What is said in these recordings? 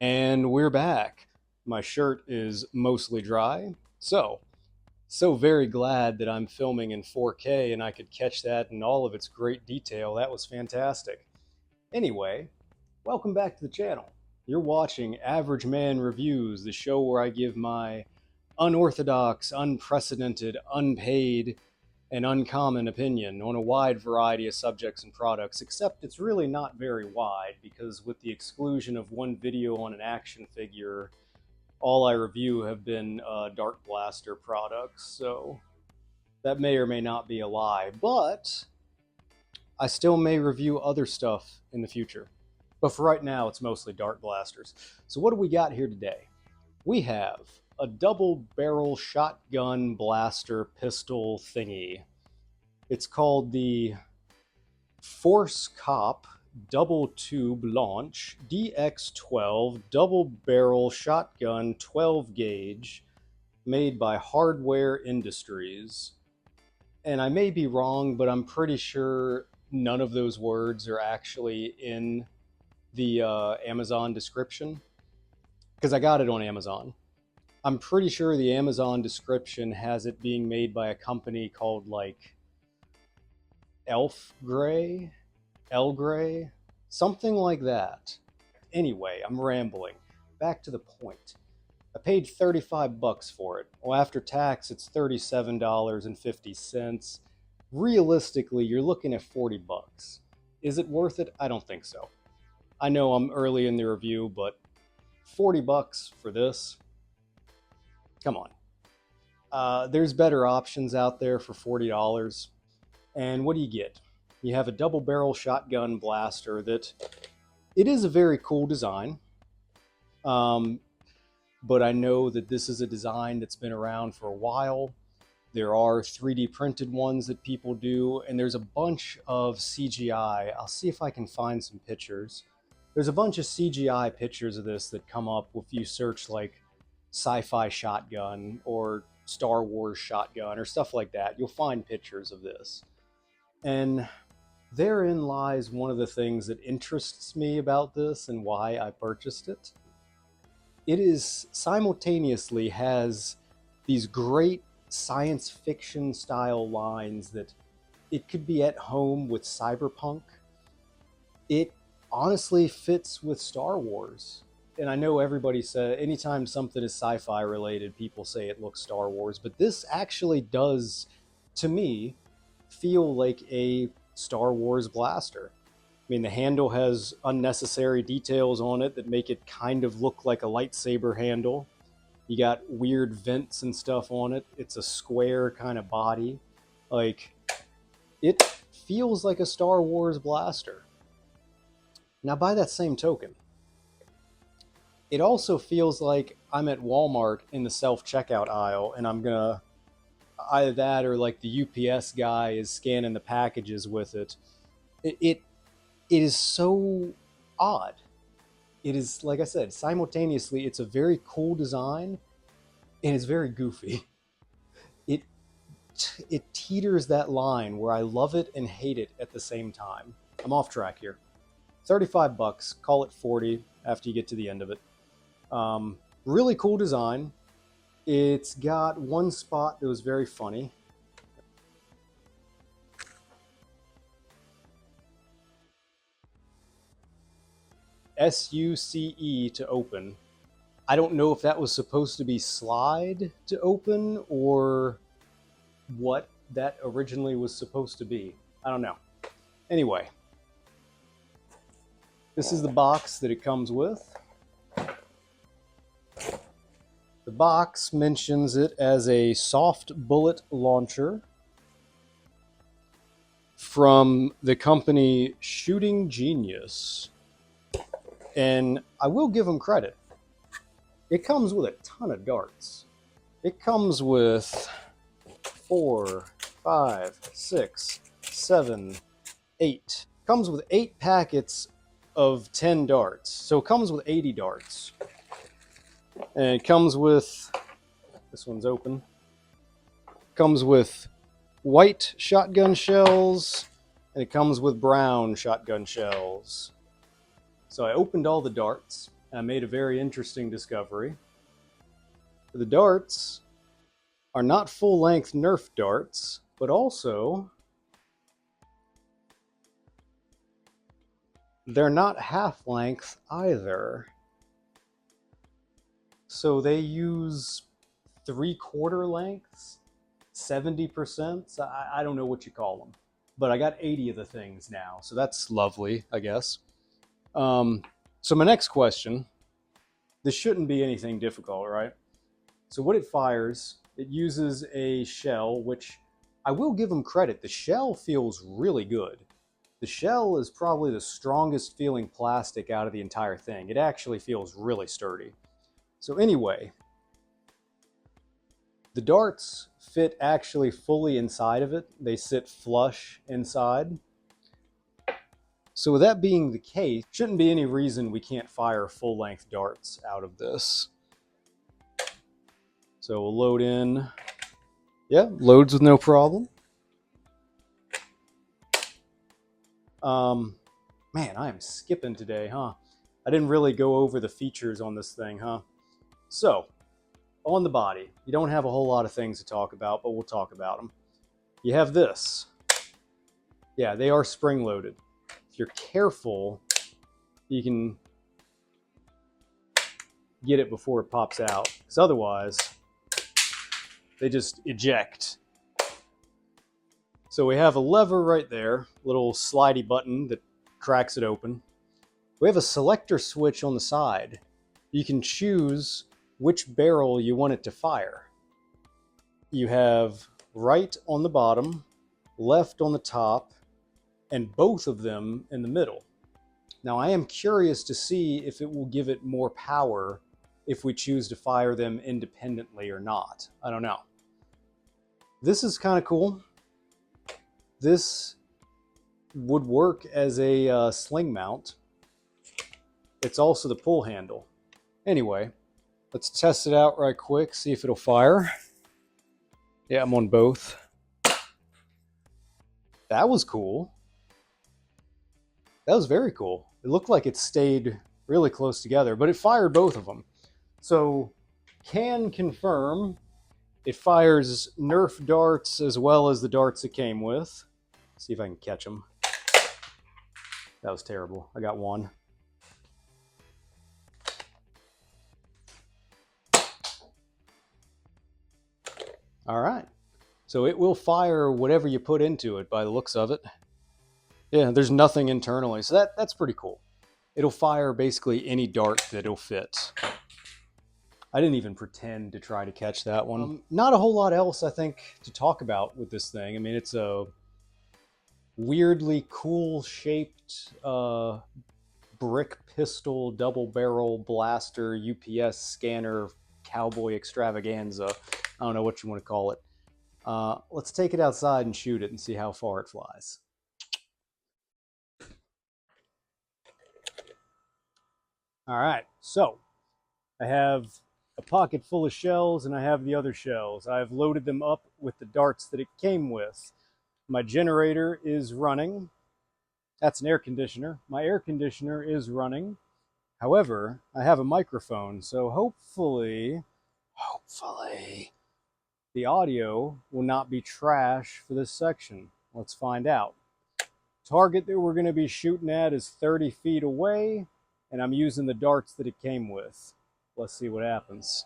And we're back. My shirt is mostly dry. So very glad that I'm filming in 4K and I could catch that in all of its great detail. That was fantastic. Anyway, welcome back to the channel. You're watching Average Man Reviews, the show where I give my unorthodox, unprecedented, unpaid, and uncommon opinion on a wide variety of subjects and products, except it's really not very wide because, with the exclusion of one video on an action figure, all I review have been Dark Blaster products, so that may or may not be a lie, but I still may review other stuff in the future. But for right now, it's mostly Dark Blasters. So what do we got here today? We have a double barrel shotgun blaster pistol thingy. It's called the Force Cop Double Tube Launch Dx12 Double Barrel Shotgun 12 Gauge, made by Hardware Industries. And I may be wrong, but I'm pretty sure none of those words are actually in the Amazon description, because I got it on Amazon. I'm pretty sure the Amazon description has it being made by a company called like Elf Gray, something like that. Anyway, I'm rambling. Back to the point. I paid 35 bucks for it. Well, after tax, it's $37.50. Realistically, you're looking at 40 bucks. Is it worth it? I don't think so. I know I'm early in the review, but 40 bucks for this? Come on. There's better options out there for $40. And what do you get? You have a double barrel shotgun blaster that it is a very cool design. But I know that this is a design that's been around for a while. There are 3D printed ones that people do, and there's a bunch of CGI. I'll see if I can find some pictures. There's a bunch of CGI pictures of this that come up if you search like sci-fi shotgun or Star Wars shotgun or stuff like that. You'll find pictures of this. And therein lies one of the things that interests me about this and why I purchased it. It is simultaneously has these great science fiction style lines that it could be at home with cyberpunk. It honestly fits with Star Wars. And I know everybody says anytime something is sci-fi related, people say it looks Star Wars, but this actually does, to me, feel like a Star Wars blaster. I mean, the handle has unnecessary details on it that make it kind of look like a lightsaber handle. You got weird vents and stuff on it. It's a square kind of body. Like, it feels like a Star Wars blaster. Now, by that same token, it also feels like I'm at Walmart in the self-checkout aisle and I'm gonna either that or like the UPS guy is scanning the packages with it. It is so odd. It is, like I said, simultaneously, it's a very cool design and it's very goofy. It teeters that line where I love it and hate it at the same time. I'm off track here. 35 bucks, call it 40 after you get to the end of it. Really cool design. It's got one spot that was very funny. SUCE to open. I don't know if that was supposed to be slide to open or what that originally was supposed to be. I don't know. Anyway, this is the box that it comes with. The box mentions it as a soft bullet launcher from the company Shooting Genius. And I will give them credit. It comes with a ton of darts. It comes with 4, 5, 6, 7, 8. It comes with 8 packets of 10 darts. So it comes with 80 darts. And it comes with, this one's open, comes with white shotgun shells, and it comes with brown shotgun shells. So I opened all the darts, I made a very interesting discovery. The darts are not full-length Nerf darts, but also they're not half-length either. So they use 3/4 lengths, 70%. I don't know what you call them, but I got 80 of the things now, so that's lovely, I guess. So my next question, this shouldn't be anything difficult, right? So what it fires, it uses a shell, which I will give them credit. The shell feels really good. The shell is probably the strongest feeling plastic out of the entire thing. It actually feels really sturdy. So anyway, the darts fit actually fully inside of it. They sit flush inside. So with that being the case, shouldn't be any reason we can't fire full-length darts out of this. So we'll load in. Yeah, loads with no problem. Man, I am skipping today, huh? I didn't really go over the features on this thing, huh? So, on the body, you don't have a whole lot of things to talk about, but we'll talk about them. You have this. Yeah, they are spring-loaded. If you're careful, you can get it before it pops out, because otherwise, they just eject. So we have a lever right there, little slidey button that cracks it open. We have a selector switch on the side. You can choose which barrel you want it to fire. You have right on the bottom, left on the top, and both of them in the middle. Now I am curious to see if it will give it more power if we choose to fire them independently or not. I don't know. This is kind of cool. This would work as a sling mount. It's also the pull handle. Anyway, let's test it out right quick, see if it'll fire. Yeah, I'm on both. That was cool. That was very cool. It looked like it stayed really close together, but it fired both of them. So, can confirm it fires Nerf darts as well as the darts it came with. See if I can catch them. That was terrible. I got one. All right. So it will fire whatever you put into it by the looks of it. Yeah, there's nothing internally. So that's pretty cool. It'll fire basically any dart that it'll fit. I didn't even pretend to try to catch that one. Not a whole lot else, I think, to talk about with this thing. I mean, it's a weirdly cool shaped brick pistol, double barrel blaster, UPS scanner, cowboy extravaganza. I don't know what you want to call it. Let's take it outside and shoot it and see how far it flies. All right, so I have a pocket full of shells and I have the other shells. I've loaded them up with the darts that it came with. My generator is running. That's an air conditioner. My air conditioner is running. However, I have a microphone, so hopefully, the audio will not be trash for this section. Let's find out. Target that we're going to be shooting at is 30 feet away, and I'm using the darts that it came with. Let's see what happens.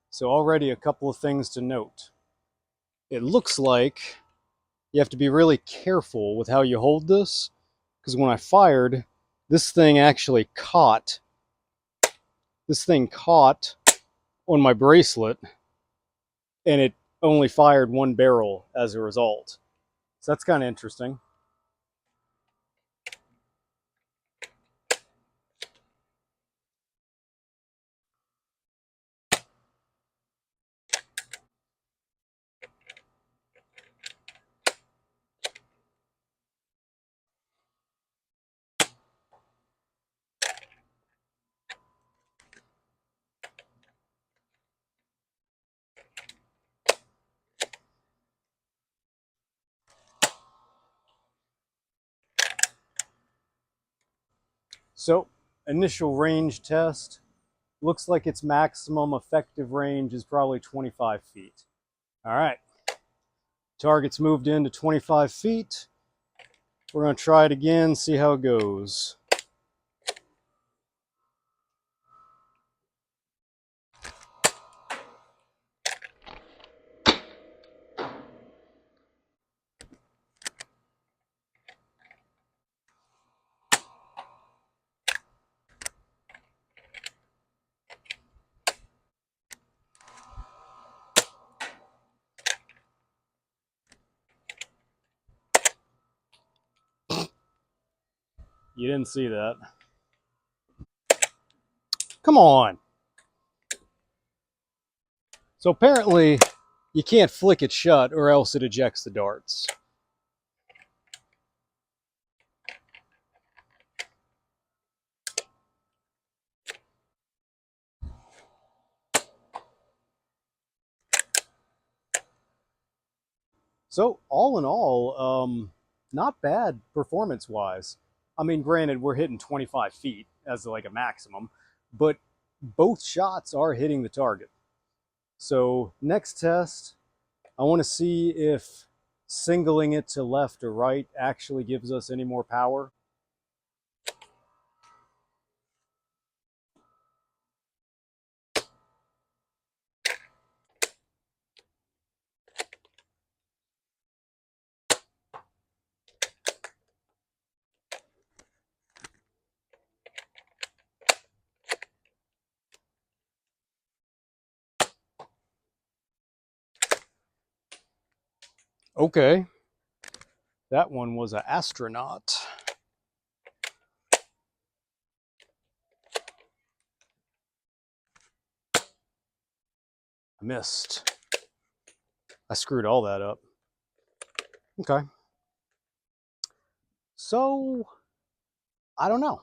So already a couple of things to note. It looks like you have to be really careful with how you hold this, because when I fired, this thing actually caught. This thing caught on my bracelet, and it only fired one barrel as a result. So that's kind of interesting. So, initial range test. Looks like its maximum effective range is probably 25 feet. All right. Target's moved into 25 feet. We're going to try it again, see how it goes. You didn't see that. Come on. So apparently you can't flick it shut or else it ejects the darts. So all in all, not bad performance-wise. I mean, granted, we're hitting 25 feet as like a maximum, but both shots are hitting the target. So next test, I want to see if singling it to left or right actually gives us any more power. Okay, that one was an astronaut. I missed. I screwed all that up. Okay. So, I don't know.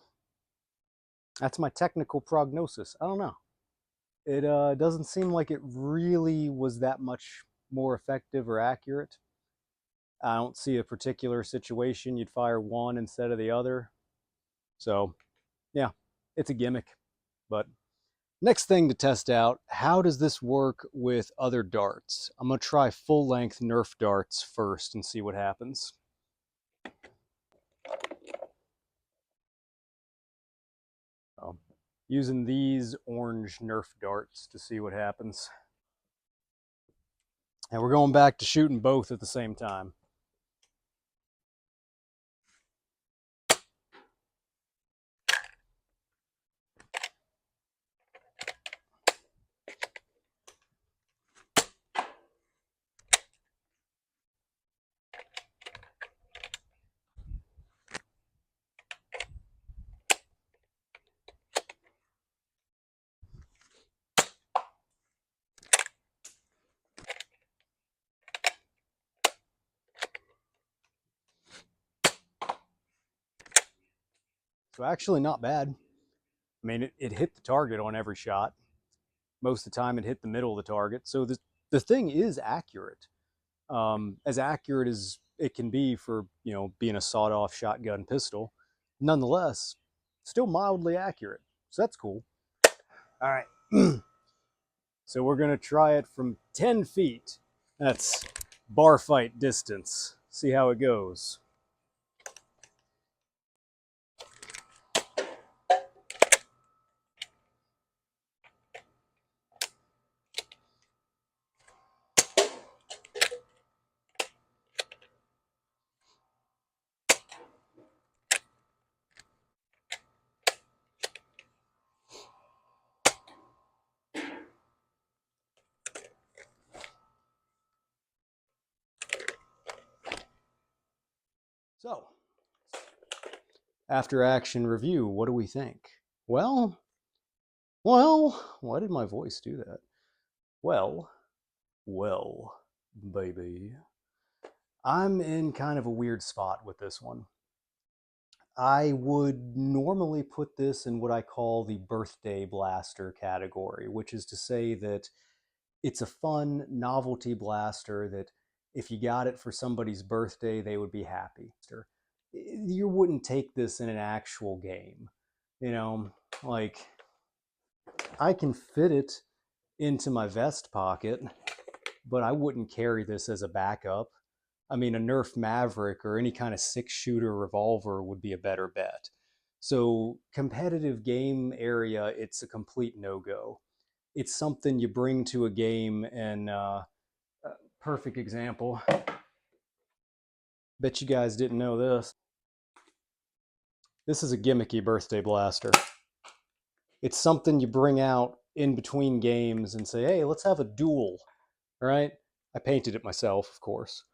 That's my technical prognosis. I don't know. It doesn't seem like it really was that much more effective or accurate. I don't see a particular situation you'd fire one instead of the other. So, yeah, it's a gimmick. But next thing to test out, how does this work with other darts? I'm going to try full-length Nerf darts first and see what happens. So, using these orange Nerf darts to see what happens. And we're going back to shooting both at the same time. So actually not bad. I mean, it hit the target on every shot. Most of the time it hit the middle of the target. So the thing is accurate. As accurate as it can be for, being a sawed-off shotgun pistol. Nonetheless, still mildly accurate. So that's cool. All right. So we're going to try it from 10 feet. That's bar fight distance. See how it goes. So, after action review, what do we think? Well, why did my voice do that? Well, baby. I'm in kind of a weird spot with this one. I would normally put this in what I call the birthday blaster category, which is to say that it's a fun novelty blaster that if you got it for somebody's birthday, they would be happy. You wouldn't take this in an actual game. You know, like I can fit it into my vest pocket, but I wouldn't carry this as a backup. I mean, a Nerf Maverick or any kind of 6-shooter revolver would be a better bet. So, competitive game area, it's a complete no-go. It's something you bring to a game, and perfect example. Bet you guys didn't know this. This is a gimmicky birthday blaster. It's something you bring out in between games and say, hey, let's have a duel, right? I painted it myself, of course.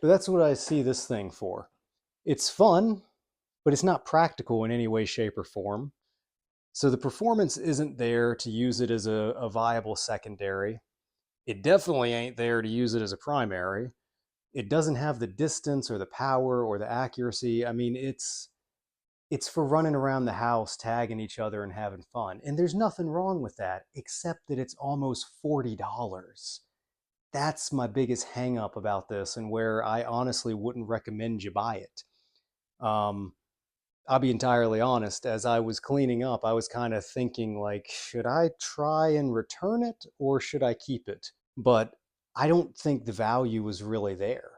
But that's what I see this thing for. It's fun, but it's not practical in any way, shape, or form. So the performance isn't there to use it as a viable secondary. It definitely ain't there to use it as a primary. It doesn't have the distance or the power or the accuracy. I mean, it's for running around the house, tagging each other and having fun. And there's nothing wrong with that, except that it's almost $40. That's my biggest hang up about this, and where I honestly wouldn't recommend you buy it. Um, I'll be entirely honest, as I was cleaning up, I was kind of thinking, like, should I try and return it or should I keep it? But I don't think the value was really there,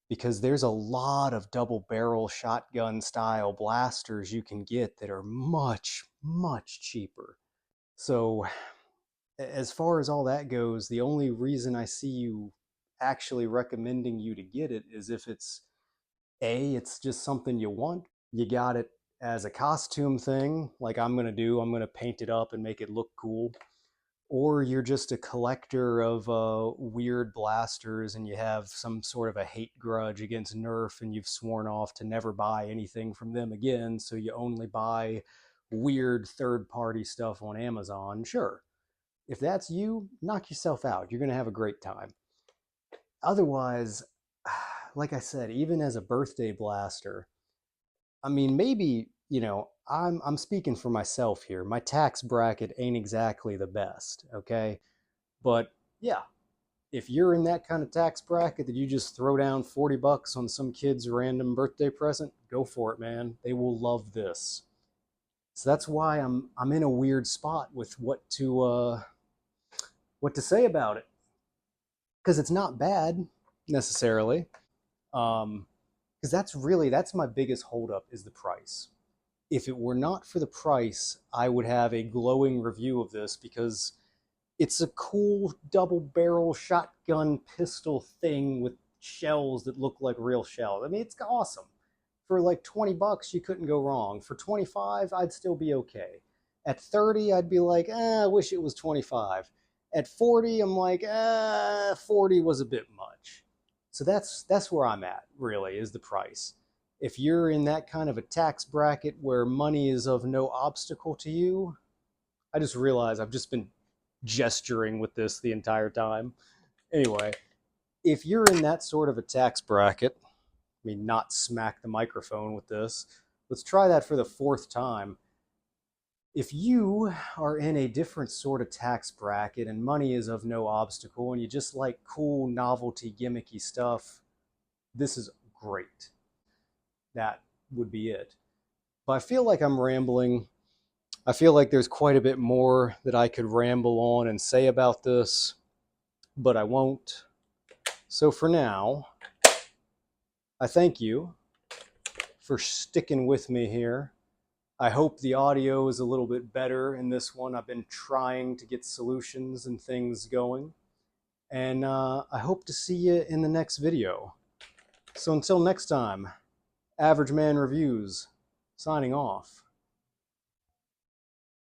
because there's a lot of double barrel shotgun style blasters you can get that are much, much cheaper. So, as far as all that goes, the only reason I see you actually recommending you to get it is if it's just something you want. You got it as a costume thing, like I'm going to do. I'm going to paint it up and make it look cool. Or you're just a collector of weird blasters and you have some sort of a hate grudge against Nerf and you've sworn off to never buy anything from them again, so you only buy weird third-party stuff on Amazon. Sure, if that's you, knock yourself out. You're going to have a great time. Otherwise, like I said, even as a birthday blaster, I mean, maybe, I'm speaking for myself here. My tax bracket ain't exactly the best, okay? But yeah, if you're in that kind of tax bracket that you just throw down $40 on some kid's random birthday present, go for it, man. They will love this. So that's why I'm in a weird spot with what to say about it, because it's not bad necessarily. Because that's my biggest holdup, is the price. If it were not for the price, I would have a glowing review of this, because it's a cool double barrel shotgun pistol thing with shells that look like real shells. I mean, it's awesome. For like $20, you couldn't go wrong. For 25, I'd still be okay. At 30, I'd be like, I wish it was 25. At 40, I'm like, 40 was a bit much. So that's where I'm at, really, is the price. If you're in that kind of a tax bracket where money is of no obstacle to you, I just realized I've just been gesturing with this the entire time. Anyway, if you're in that sort of a tax bracket, I mean, not smack the microphone with this. Let's try that for the 4th time. If you are in a different sort of tax bracket and money is of no obstacle and you just like cool, novelty, gimmicky stuff, this is great. That would be it. But I feel like I'm rambling. I feel like there's quite a bit more that I could ramble on and say about this, but I won't. So for now, I thank you for sticking with me here. I hope the audio is a little bit better in this one. I've been trying to get solutions and things going. And I hope to see you in the next video. So until next time, Average Man Reviews, signing off.